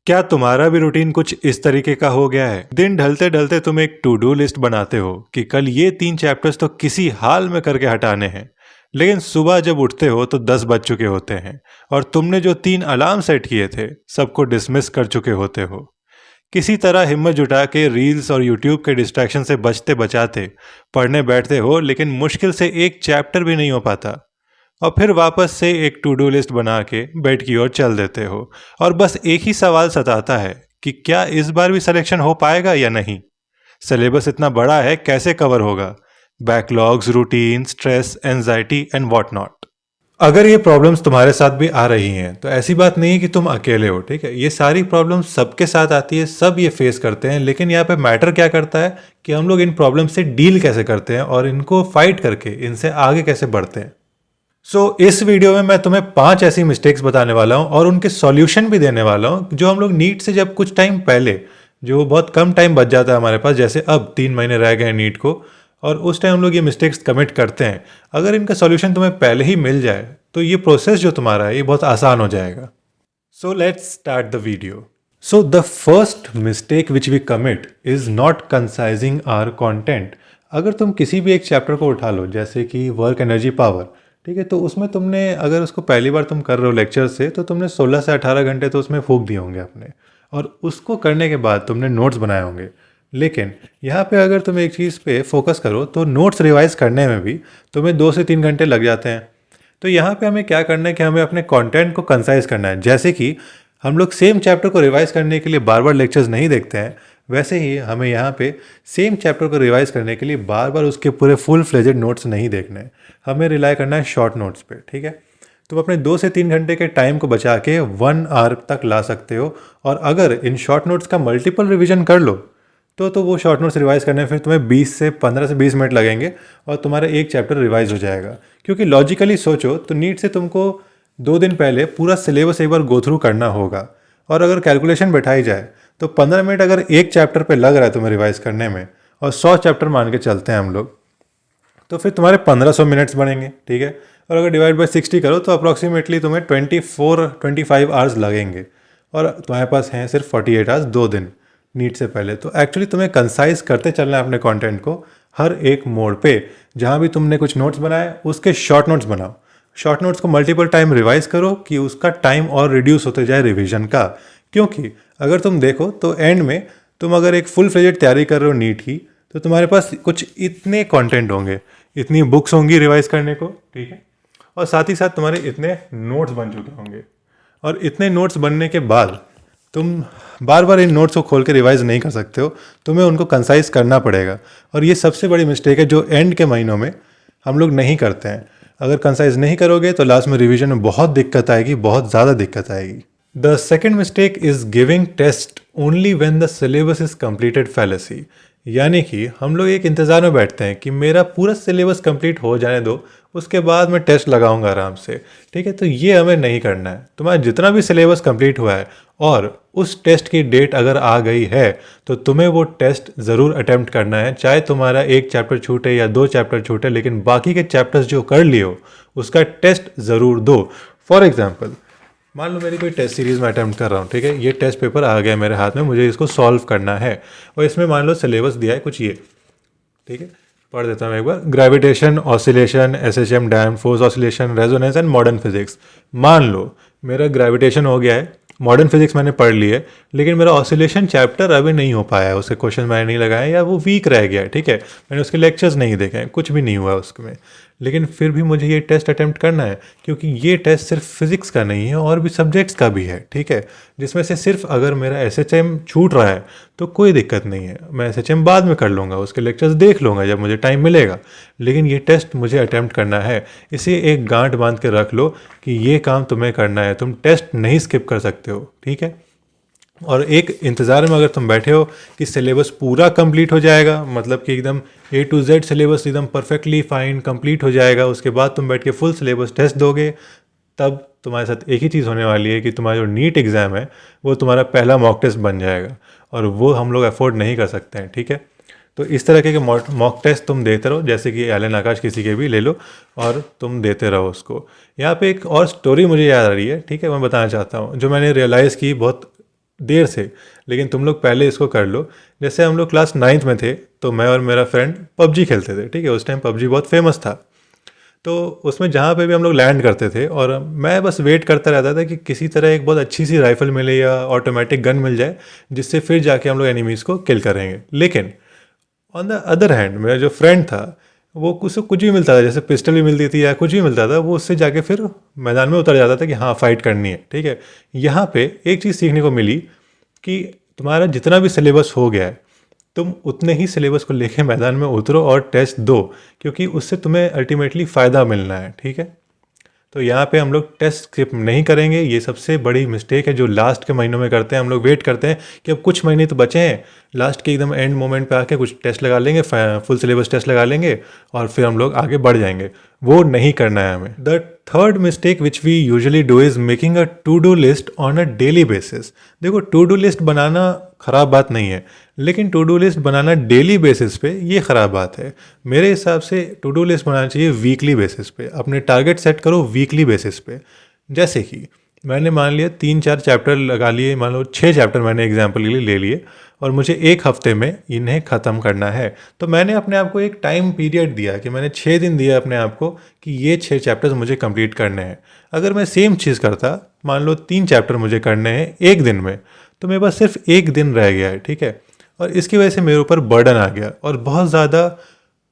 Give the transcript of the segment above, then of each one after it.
क्या तुम्हारा भी रूटीन कुछ इस तरीके का हो गया है? दिन ढलते ढलते तुम एक टू डू लिस्ट बनाते हो कि कल ये 3 चैप्टर्स तो किसी हाल में करके हटाने हैं। लेकिन सुबह जब उठते हो तो 10 बज चुके होते हैं और तुमने जो 3 अलार्म सेट किए थे सबको डिसमिस कर चुके होते हो। किसी तरह हिम्मत जुटा के रील्स और यूट्यूब के डिस्ट्रैक्शन से बचते बचाते पढ़ने बैठते हो, लेकिन मुश्किल से एक चैप्टर भी नहीं हो पाता। और फिर वापस से एक टू डू लिस्ट बना के बेड की ओर चल देते हो और बस एक ही सवाल सताता है कि क्या इस बार भी सिलेक्शन हो पाएगा या नहीं। सिलेबस इतना बड़ा है, कैसे कवर होगा? Backlogs, routine, stress, anxiety and what not. अगर ये प्रॉब्लम्स तुम्हारे साथ भी आ रही हैं तो ऐसी बात नहीं है कि तुम अकेले हो, ठीक है? ये सारी प्रॉब्लम्स सबके साथ आती है, सब ये फेस करते हैं। लेकिन यहाँ पे मैटर क्या करता है कि हम लोग इन प्रॉब्लम से डील कैसे करते हैं और इनको फाइट करके इनसे आगे कैसे बढ़ते हैं। इस वीडियो में मैं तुम्हें 5 ऐसी मिस्टेक्स बताने वाला हूँ और उनके सॉल्यूशन भी देने वाला हूँ, जो हम लोग नीट से जब कुछ टाइम पहले, जो बहुत कम टाइम बच जाता है हमारे पास, जैसे अब 3 महीने रह गए हैं नीट को, और उस टाइम हम लोग ये मिस्टेक्स कमिट करते हैं। अगर इनका सॉल्यूशन तुम्हें पहले ही मिल जाए तो ये प्रोसेस जो तुम्हारा है ये बहुत आसान हो जाएगा। So let's start the video. So the first mistake which we commit is not concising our content. अगर तुम किसी भी एक चैप्टर को उठा लो, जैसे कि वर्क एनर्जी पावर, ठीक है, तो उसमें तुमने, अगर उसको पहली बार तुम कर रहे हो लेक्चर से, तो तुमने 16 से 18 घंटे तो उसमें फूंक दिए होंगे अपने, और उसको करने के बाद तुमने नोट्स बनाए होंगे। लेकिन यहाँ पे अगर तुम एक चीज़ पे फोकस करो तो नोट्स रिवाइज करने में भी तुम्हें 2 से 3 घंटे लग जाते हैं। तो यहाँ पे हमें क्या करना है कि हमें अपने कंटेंट को कंसाइज करना है। जैसे कि हम लोग सेम चैप्टर को रिवाइज करने के लिए बार बार लेक्चर्स नहीं देखते हैं, वैसे ही हमें यहाँ पे सेम चैप्टर को रिवाइज करने के लिए बार बार उसके पूरे फुल फ्लेजेड नोट्स नहीं देखने हैं। हमें रिलाई करना है शॉर्ट नोट्स पे, ठीक है? तुम अपने 2 से 3 घंटे के टाइम को बचा के 1 आवर तक ला सकते हो। और अगर इन शॉर्ट नोट्स का मल्टीपल रिवीजन कर लो तो वो शॉर्ट नोट्स रिवाइज करने में फिर तुम्हें 15 से 20 मिनट लगेंगे और तुम्हारा एक चैप्टर रिवाइज हो जाएगा। क्योंकि लॉजिकली सोचो तो नीट से तुमको 2 दिन पहले पूरा सिलेबस एक बार गो थ्रू करना होगा, और अगर कैलकुलेशन बैठाई जाए तो 15 मिनट अगर एक चैप्टर पे लग रहा है तुम्हें रिवाइज करने में, और 100 चैप्टर मान के चलते हैं हम लोग, तो फिर तुम्हारे 1500 मिनट्स बनेंगे, ठीक है? और अगर डिवाइड बाय 60 करो तो अप्रॉक्सीमेटली तुम्हें 25 आवर्स लगेंगे, और तुम्हारे पास हैं सिर्फ 48 आवर्स 2 दिन नीट से पहले। तो एक्चुअली तुम्हें कंसाइज करते चलना है अपने कंटेंट को हर एक मोड पे। जहाँ भी तुमने कुछ नोट्स बनाए उसके शॉर्ट नोट्स बनाओ। शॉर्ट नोट्स को मल्टीपल टाइम रिवाइज करो कि उसका टाइम और रिड्यूस होते जाए रिवीजन का। क्योंकि अगर तुम देखो तो एंड में तुम अगर एक फुल फ्लेजेड तैयारी कर रहे हो नीट की, तो तुम्हारे पास कुछ इतने कंटेंट होंगे, इतनी बुक्स होंगी रिवाइज करने को, ठीक है? और साथ ही साथ तुम्हारे इतने नोट्स बन चुके होंगे, और इतने नोट्स बनने के बाद तुम बार बार इन नोट्स को खोल के रिवाइज नहीं कर सकते हो, तुम्हें उनको कंसाइज करना पड़ेगा। और ये सबसे बड़ी मिस्टेक है जो एंड के महीनों में हम लोग नहीं करते हैं। अगर कंसाइज नहीं करोगे तो लास्ट में रिवीजन में बहुत दिक्कत आएगी, बहुत ज़्यादा दिक्कत आएगी। The second mistake is giving test only when the syllabus is completed fallacy. यानी कि हम लोग एक इंतज़ार में बैठते हैं कि मेरा पूरा सिलेबस कंप्लीट हो जाने दो, उसके बाद मैं टेस्ट लगाऊंगा आराम से, ठीक है? तो ये हमें नहीं करना है। तुम्हारा जितना भी सिलेबस कंप्लीट हुआ है और उस टेस्ट की डेट अगर आ गई है तो तुम्हें वो टेस्ट ज़रूर अटेम्प्ट करना है, चाहे तुम्हारा एक चैप्टर छूटे या 2 चैप्टर छूटे, लेकिन बाकी के चैप्टर्स जो कर लिए हो उसका टेस्ट ज़रूर दो। फॉर एग्जाम्पल, मान लो मेरी कोई टेस्ट सीरीज़ में अटैम्प्ट कर रहा हूँ, ठीक है? ये टेस्ट पेपर आ गया मेरे हाथ में, मुझे इसको सॉल्व करना है, और इसमें मान लो सिलेबस दिया है कुछ ये, ठीक है? पढ़ देता हूँ एक बार। Gravitation, oscillation, SHM, damped, force oscillation, resonance and modern physics. मान लो मेरा ग्रेविटेशन हो गया है, मॉडर्न फिजिक्स मैंने पढ़ ली है, लेकिन मेरा ऑसिलेशन चैप्टर अभी नहीं हो पाया है, उसके क्वेश्चन मैंने नहीं लगाए या वो वीक रह गया है, ठीक है? मैंने उसके लेक्चर्स नहीं देखे हैं, कुछ भी नहीं हुआ उसमें, लेकिन फिर भी मुझे ये टेस्ट अटेम्प्ट करना है, क्योंकि ये टेस्ट सिर्फ फिजिक्स का नहीं है और भी सब्जेक्ट्स का भी है, ठीक है? जिसमें से सिर्फ अगर मेरा एसएचएम छूट रहा है तो कोई दिक्कत नहीं है, मैं एसएचएम बाद में कर लूँगा, उसके लेक्चर्स देख लूँगा जब मुझे टाइम मिलेगा, लेकिन ये टेस्ट मुझे अटेम्प्ट करना है। इसे एक गांठ बांध के रख लो कि ये काम तुम्हें करना है, तुम टेस्ट नहीं स्किप कर सकते हो, ठीक है? और एक इंतज़ार में अगर तुम बैठे हो कि सिलेबस पूरा कंप्लीट हो जाएगा, मतलब कि एकदम A to Z सिलेबस एकदम परफेक्टली फाइन कंप्लीट हो जाएगा, उसके बाद तुम बैठ के फुल सिलेबस टेस्ट दोगे, तब तुम्हारे साथ एक ही चीज़ होने वाली है कि तुम्हारा जो नीट एग्ज़ाम है वो तुम्हारा पहला मॉक टेस्ट बन जाएगा, और वो हम लोग अफोर्ड नहीं कर सकते हैं, ठीक है? तो इस तरह के मॉक टेस्ट तुम देते रहो, जैसे कि एलन आकाश किसी के भी ले लो और तुम देते रहो उसको। यहाँ पे एक और स्टोरी मुझे याद आ रही है, ठीक है? मैं बताना चाहता हूँ, जो मैंने रियलाइज़ की बहुत देर से, लेकिन तुम लोग पहले इसको कर लो। जैसे हम लोग क्लास 9th में थे तो मैं और मेरा फ्रेंड पबजी खेलते थे, ठीक है। उस टाइम पबजी बहुत फेमस था। तो उसमें जहाँ पे भी हम लोग लैंड करते थे और मैं बस वेट करता रहता था कि किसी तरह एक बहुत अच्छी सी राइफ़ल मिले या ऑटोमेटिक गन मिल जाए, जिससे फिर जाके हम लोग एनिमीज़ को किल करेंगे। लेकिन ऑन द अदर हैंड मेरा जो फ्रेंड था वो उसको कुछ भी मिलता था, जैसे पिस्टल भी मिलती थी या कुछ भी मिलता था, वो उससे जाके फिर मैदान में उतर जाता था कि हाँ फाइट करनी है, ठीक है। यहाँ पे एक चीज़ सीखने को मिली कि तुम्हारा जितना भी सिलेबस हो गया है, तुम उतने ही सिलेबस को लेके मैदान में उतरो और टेस्ट दो, क्योंकि उससे तुम्हें अल्टीमेटली फ़ायदा मिलना है, ठीक है। तो यहाँ पे हम लोग टेस्ट स्किप नहीं करेंगे। ये सबसे बड़ी मिस्टेक है जो लास्ट के महीनों में करते हैं। हम लोग वेट करते हैं कि अब कुछ महीने तो बचे हैं, लास्ट के एकदम एंड मोमेंट पे आके कुछ टेस्ट लगा लेंगे, फुल सिलेबस टेस्ट लगा लेंगे और फिर हम लोग आगे बढ़ जाएंगे। वो नहीं करना है हमें। The third mistake which we usually do is making a to do list on a daily basis. देखो, टू डू लिस्ट बनाना ख़राब बात नहीं है, लेकिन टू डू लिस्ट बनाना डेली बेसिस पे ये ख़राब बात है। मेरे हिसाब से टू डू लिस्ट बनाना चाहिए वीकली बेसिस पे। अपने टारगेट सेट करो वीकली बेसिस पे। जैसे कि मैंने मान लिया 3-4 चैप्टर लगा लिए, मान लो 6 चैप्टर मैंने एग्जाम्पल के लिए ले लिए और मुझे एक हफ्ते में इन्हें ख़त्म करना है। तो मैंने अपने आप को एक टाइम पीरियड दिया कि मैंने 6 दिन दिया अपने आप को कि ये 6 चैप्टर्स मुझे कंप्लीट करने हैं। अगर मैं सेम चीज़ करता, मान लो 3 चैप्टर मुझे करने हैं एक दिन में, तो मेरे पास सिर्फ एक दिन रह गया है, ठीक है। और इसकी वजह से मेरे ऊपर बर्डन आ गया और बहुत ज़्यादा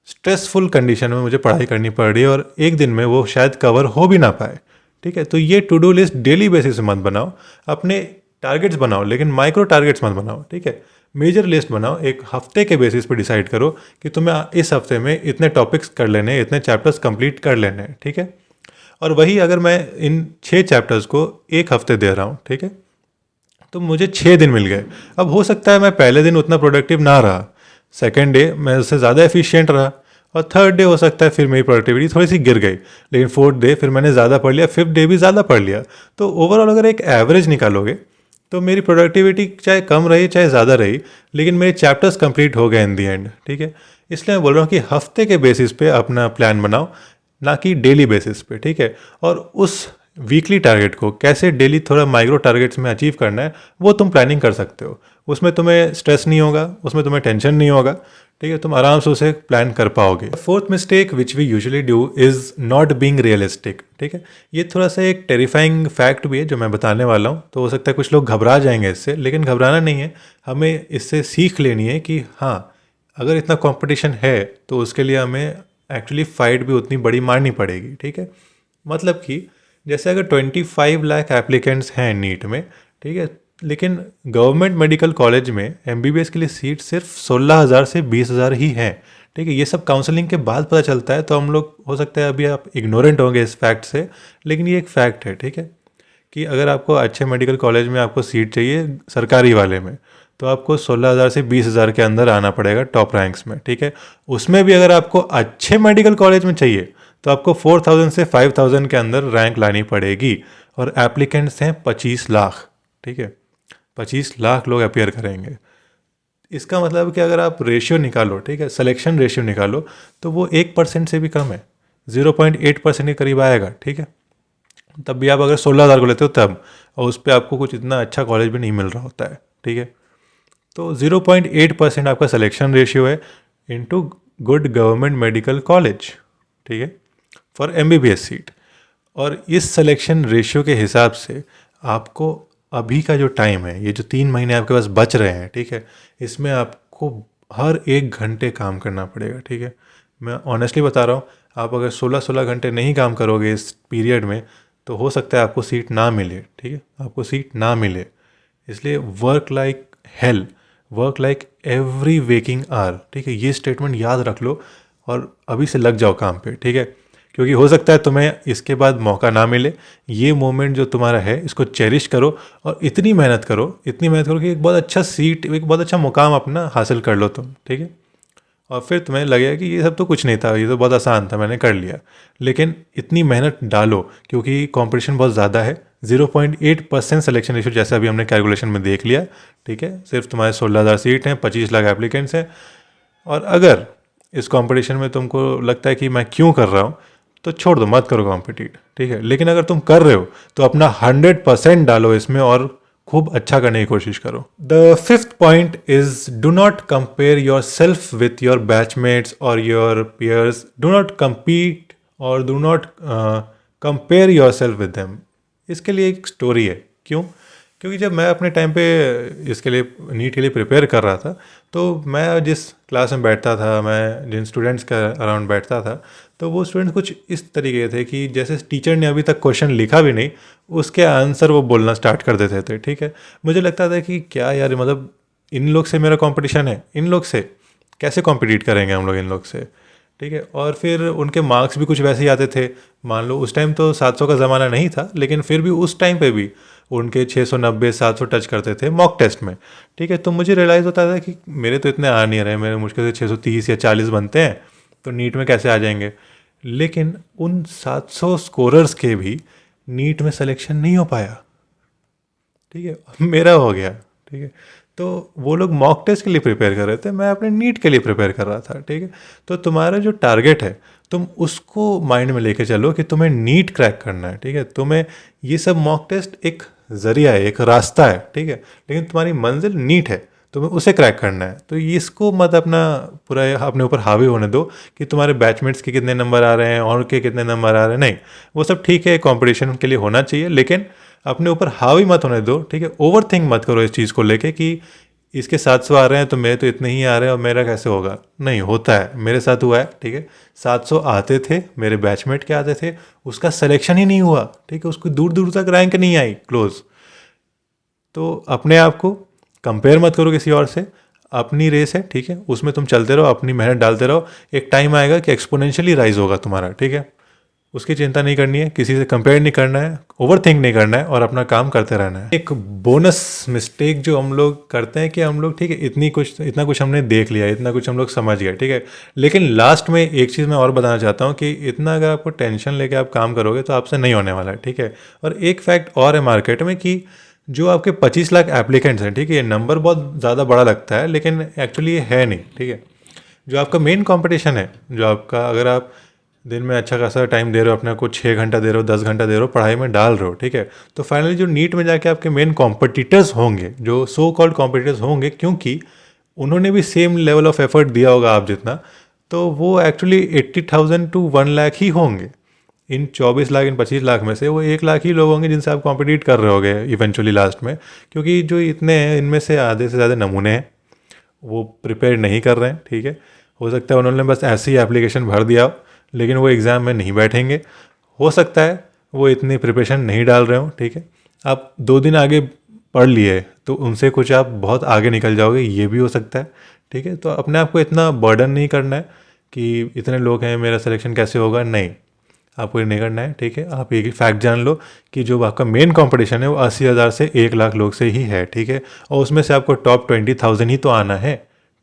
स्ट्रेसफुल कंडीशन में मुझे पढ़ाई करनी पड़ रही है और एक दिन में वो शायद कवर हो भी ना पाए, ठीक है। तो ये to do list daily basis पे मत बनाओ। अपने टारगेट्स बनाओ, लेकिन माइक्रो टारगेट्स मत बनाओ, ठीक है। मेजर लिस्ट बनाओ, एक हफ्ते के बेसिस पे डिसाइड करो कि तुम्हें इस हफ्ते में इतने टॉपिक्स कर लेने, इतने चैप्टर्स कंप्लीट कर लेने हैं, ठीक है। और वही अगर मैं इन 6 चैप्टर्स को एक हफ्ते दे रहा हूँ, ठीक है, तो मुझे 6 दिन मिल गए। अब हो सकता है मैं पहले दिन उतना प्रोडक्टिव ना रहा, सेकेंड डे मैं उससे ज़्यादा एफिशिएंट रहा, और थर्ड डे हो सकता है फिर मेरी प्रोडक्टिविटी थोड़ी सी गिर गई, लेकिन फोर्थ डे फिर मैंने ज़्यादा पढ़ लिया, फिफ्थ डे भी ज़्यादा पढ़ लिया। तो ओवरऑल अगर एक एवरेज निकालोगे तो मेरी प्रोडक्टिविटी चाहे कम रही चाहे ज़्यादा रही, लेकिन मेरे चैप्टर्स कंप्लीट हो गए इन दी एंड, ठीक है। इसलिए मैं बोल रहा हूँ कि हफ्ते के बेसिस पे अपना प्लान बनाओ, ना कि डेली बेसिस पे, ठीक है। और उस वीकली टारगेट को कैसे डेली थोड़ा माइक्रो टारगेट्स में अचीव करना है वो तुम प्लानिंग कर सकते हो। उसमें तुम्हें स्ट्रेस नहीं होगा, उसमें तुम्हें टेंशन नहीं होगा, ठीक है। तुम आराम से उसे प्लान कर पाओगे। Fourth mistake which we usually do is not being realistic, ठीक है। ये थोड़ा सा एक टेरिफाइंग फैक्ट भी है जो मैं बताने वाला हूँ, तो हो सकता है कुछ लोग घबरा जाएंगे इससे, लेकिन घबराना नहीं है। हमें इससे सीख लेनी है कि हाँ, अगर इतना कंपटीशन है तो उसके लिए हमें एक्चुअली फ़ाइट भी उतनी बड़ी मारनी पड़ेगी, ठीक है। मतलब कि जैसे अगर 25 लाख एप्लीकेंट्स हैं नीट में, ठीक है, लेकिन गवर्नमेंट मेडिकल कॉलेज में एमबीबीएस के लिए सीट सिर्फ 16,000 से 20,000 ही हैं, ठीक है। ये सब काउंसलिंग के बाद पता चलता है, तो हम लोग हो सकता है अभी आप इग्नोरेंट होंगे इस फैक्ट से, लेकिन ये एक फैक्ट है, ठीक है, कि अगर आपको अच्छे मेडिकल कॉलेज में आपको सीट चाहिए सरकारी वाले में, तो आपको 16,000 से 20,000 के अंदर आना पड़ेगा टॉप रैंक्स में, ठीक है। उसमें भी अगर आपको अच्छे मेडिकल कॉलेज में चाहिए तो आपको 4,000 से 5,000 के अंदर रैंक लानी पड़ेगी, और एप्लीकेंट्स हैं 25 लाख, ठीक है। 25 लाख लोग अपियर करेंगे। इसका मतलब कि अगर आप रेशियो निकालो, ठीक है, सिलेक्शन रेशियो निकालो, तो वो 1% से भी कम है, 0.8% के करीब आएगा, ठीक है। तब भी आप अगर 16,000 को लेते हो तब, और उस पर आपको कुछ इतना अच्छा कॉलेज भी नहीं मिल रहा होता है, ठीक है। तो 0.8% आपका सिलेक्शन रेशियो है into good government medical college, ठीक है, फॉर एमबीबीएस सीट। और इस सिलेक्शन रेशियो के हिसाब से आपको अभी का जो टाइम है, ये जो 3 महीने आपके पास बच रहे हैं, ठीक है, इसमें आपको हर 1 घंटे काम करना पड़ेगा, ठीक है। मैं ऑनेस्टली बता रहा हूँ, आप अगर 16-16 घंटे नहीं काम करोगे इस पीरियड में, तो हो सकता है आपको सीट ना मिले, ठीक है, आपको सीट ना मिले। इसलिए work like hell, work like every waking hour, ठीक है, ये स्टेटमेंट याद रख लो और अभी से लग जाओ काम पे, ठीक है। क्योंकि हो सकता है तुम्हें इसके बाद मौका ना मिले। ये मोमेंट जो तुम्हारा है इसको चेरिश करो और इतनी मेहनत करो, इतनी मेहनत करो कि एक बहुत अच्छा सीट, एक बहुत अच्छा मुकाम अपना हासिल कर लो तुम, ठीक है। और फिर तुम्हें लगेगा कि ये सब तो कुछ नहीं था, ये तो बहुत आसान था, मैंने कर लिया। लेकिन इतनी मेहनत डालो क्योंकि कंपटीशन बहुत ज़्यादा है। 0.8% सिलेक्शन रेशियो जैसा अभी हमने कैलकुलेशन में देख लिया, ठीक है। सिर्फ तुम्हारे 16,000 सीट हैं, 25 लाख एप्लीकेंट्स हैं। और अगर इस कंपटीशन में तुमको लगता है कि मैं क्यों कर रहा हूँ, तो छोड़ दो, मत करो कॉम्पिटिट, ठीक है। लेकिन अगर तुम कर रहे हो तो अपना 100% डालो इसमें और खूब अच्छा करने की कोशिश करो। The fifth point is do not compare yourself with your batchmates और your peers. Do not compete और do not compare yourself with them. इसके लिए एक स्टोरी है। क्यों? क्योंकि जब मैं अपने टाइम पे इसके लिए नीट के लिए प्रिपेयर कर रहा था, तो मैं जिस क्लास में बैठता था, मैं जिन स्टूडेंट्स के अराउंड बैठता था, तो वो स्टूडेंट्स कुछ इस तरीके थे कि जैसे टीचर ने अभी तक क्वेश्चन लिखा भी नहीं, उसके आंसर वो बोलना स्टार्ट कर देते थे। ठीक है, मुझे लगता था कि क्या यार, मतलब इन लोग से मेरा कंपटीशन है, इन लोग से कैसे कॉम्पिटिट करेंगे हम लोग इन लोग से। ठीक है, और फिर उनके मार्क्स भी कुछ वैसे ही आते थे। मान लो उस टाइम तो 700 का ज़माना नहीं था, लेकिन फिर भी उस टाइम पे भी उनके 690 700 टच करते थे मॉक टेस्ट में। ठीक है, तो मुझे रियलाइज़ होता था कि मेरे तो इतने आ नहीं रहे, मेरे मुश्किल से 630 या 40 बनते हैं, तो नीट में कैसे आ जाएंगे। लेकिन उन 700 स्कोरर्स के भी नीट में सिलेक्शन नहीं हो पाया। ठीक है, मेरा हो गया। ठीक है, तो वो लोग मॉक टेस्ट के लिए प्रिपेयर कर रहे थे, मैं अपने नीट के लिए प्रिपेयर कर रहा था। ठीक है, तो तुम्हारा जो टारगेट है, तुम उसको माइंड में लेके चलो कि तुम्हें नीट क्रैक करना है। ठीक है, तुम्हें ये सब मॉक टेस्ट एक जरिया है, एक रास्ता है। ठीक है, लेकिन तुम्हारी मंजिल नीट है, तुम्हें उसे क्रैक करना है। तो इसको मत अपना पूरा अपने ऊपर हावी होने दो कि तुम्हारे बैचमेट्स के कितने नंबर आ रहे हैं और के कितने नंबर आ रहे हैं। नहीं, वो सब ठीक है, कंपटीशन के लिए होना चाहिए, लेकिन अपने ऊपर हावी मत होने दो। ठीक है, ओवर थिंक मत करो इस चीज़ को लेके कि इसके 700 आ रहे हैं तो मेरे तो इतने ही आ रहे हैं और मेरा कैसे होगा। नहीं होता है, मेरे साथ हुआ है। ठीक है, 700 आते थे, मेरे बैचमेट के आते थे, उसका सिलेक्शन ही नहीं हुआ। ठीक है, उसको दूर दूर तक रैंक नहीं आई क्लोज। तो अपने आप को कंपेयर मत करो किसी और से, अपनी रेस है। ठीक है, उसमें तुम चलते रहो, अपनी मेहनत डालते रहो, एक टाइम आएगा कि एक्सपोनेंशियली राइज होगा तुम्हारा। ठीक है, उसकी चिंता नहीं करनी है, किसी से कंपेयर नहीं करना है, ओवर थिंक नहीं करना है और अपना काम करते रहना है। एक बोनस मिस्टेक जो हम लोग करते हैं कि हम लोग, ठीक है, इतना कुछ हमने देख लिया, इतना कुछ हम लोग समझ गए। ठीक है, लेकिन लास्ट में एक चीज़ मैं और बताना चाहता हूँ कि इतना अगर आपको टेंशन लेके आप काम करोगे तो आपसे नहीं होने वाला है। ठीक है, और एक फैक्ट और है मार्केट में कि जो आपके 25 लाख एप्लीकेंट्स हैं, ठीक है, ये नंबर बहुत ज़्यादा बड़ा लगता है, लेकिन एक्चुअली ये है नहीं। ठीक है, जो आपका मेन कंपटीशन है, जो आपका, अगर आप दिन में अच्छा खासा टाइम दे रहे हो, अपने को 6 घंटा दे रहे हो, 10 घंटा दे रहे हो, पढ़ाई में डाल रहे हो। ठीक है, तो फाइनली जो नीट में जाके आपके मेन कॉम्पिटिटर्स होंगे, जो सो कॉल्ड कॉम्पिटिटर्स होंगे, क्योंकि उन्होंने भी सेम लेवल ऑफ एफर्ट दिया होगा आप जितना, तो वो एक्चुअली 80,000 to 1 लाख ही होंगे। इन 24 लाख, इन 25 लाख में से वो 1 लाख ही लोग होंगे जिनसे आप कॉम्पिटिट कर रहे होगे इवेंचुअली लास्ट में। क्योंकि जो इतने हैं, इनमें से आधे से ज़्यादा नमूने हैं, वो प्रिपेयर नहीं कर रहे हैं। ठीक है, हो सकता है उन्होंने बस ऐसे ही एप्लीकेशन भर दिया हो, लेकिन वो एग्ज़ाम में नहीं बैठेंगे। हो सकता है वो इतनी प्रिपरेशन नहीं डाल रहे हो। ठीक है, आप 2 दिन आगे पढ़ लिए तो उनसे कुछ आप बहुत आगे निकल जाओगे, ये भी हो सकता है। ठीक है, तो अपने आप को इतना बर्डन नहीं करना है कि इतने लोग हैं, मेरा सिलेक्शन कैसे होगा। नहीं, आपको ये नहीं करना है। ठीक है, आप एक फैक्ट जान लो कि जो आपका मेन कंपटीशन है वो 80,000 से 1 लाख लोग से ही है। ठीक है, और उसमें से आपको टॉप 20,000 ही तो आना है।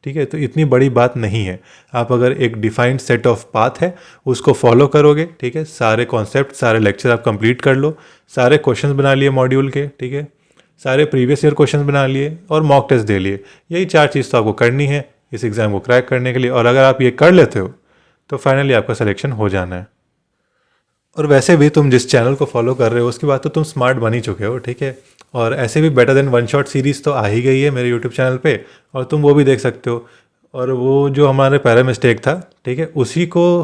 ठीक है, तो इतनी बड़ी बात नहीं है। आप अगर एक डिफाइंड सेट ऑफ पाथ है उसको फॉलो करोगे, ठीक है, सारे कॉन्सेप्ट, सारे लेक्चर आप कंप्लीट कर लो, सारे क्वेश्चंस बना लिए मॉड्यूल के, ठीक है, सारे प्रीवियस ईयर क्वेश्चंस बना लिए और मॉक टेस्ट दे लिए। यही 4 चीज़ तो आपको करनी है इस एग्ज़ाम को क्रैक करने के लिए। और अगर आप ये कर लेते हो तो फाइनली आपका सिलेक्शन हो जाना है। और वैसे भी तुम जिस चैनल को फॉलो कर रहे हो उसके बाद तो तुम स्मार्ट बन ही चुके हो। ठीक है, और ऐसे भी better than one shot series तो आ ही गई है मेरे यूट्यूब चैनल पे, और तुम वो भी देख सकते हो। और वो जो हमारे पहला मिस्टेक था, ठीक है, उसी को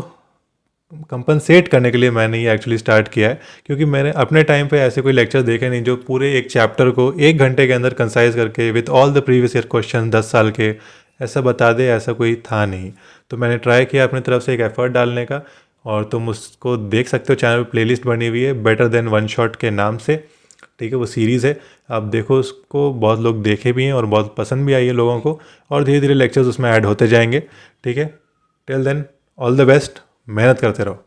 कंपनसेट करने के लिए मैंने ये एक्चुअली स्टार्ट किया है। क्योंकि मैंने अपने टाइम पे ऐसे कोई लेक्चर देखे नहीं जो पूरे एक चैप्टर को 1 घंटे के अंदर कंसाइज करके with all the previous year question 10 साल के ऐसा बता दे, ऐसा कोई था नहीं। तो मैंने ट्राई किया अपनी तरफ से एक एफर्ट डालने का, और तुम उसको देख सकते हो। चैनल पे प्लेलिस्ट बनी हुई है बेटर देन वन शॉट के नाम से। ठीक है, वो सीरीज़ है, आप देखो उसको। बहुत लोग देखे भी हैं और बहुत पसंद भी आई है लोगों को, और धीरे धीरे लेक्चर्स उसमें ऐड होते जाएंगे। ठीक है, till then all the best, मेहनत करते रहो।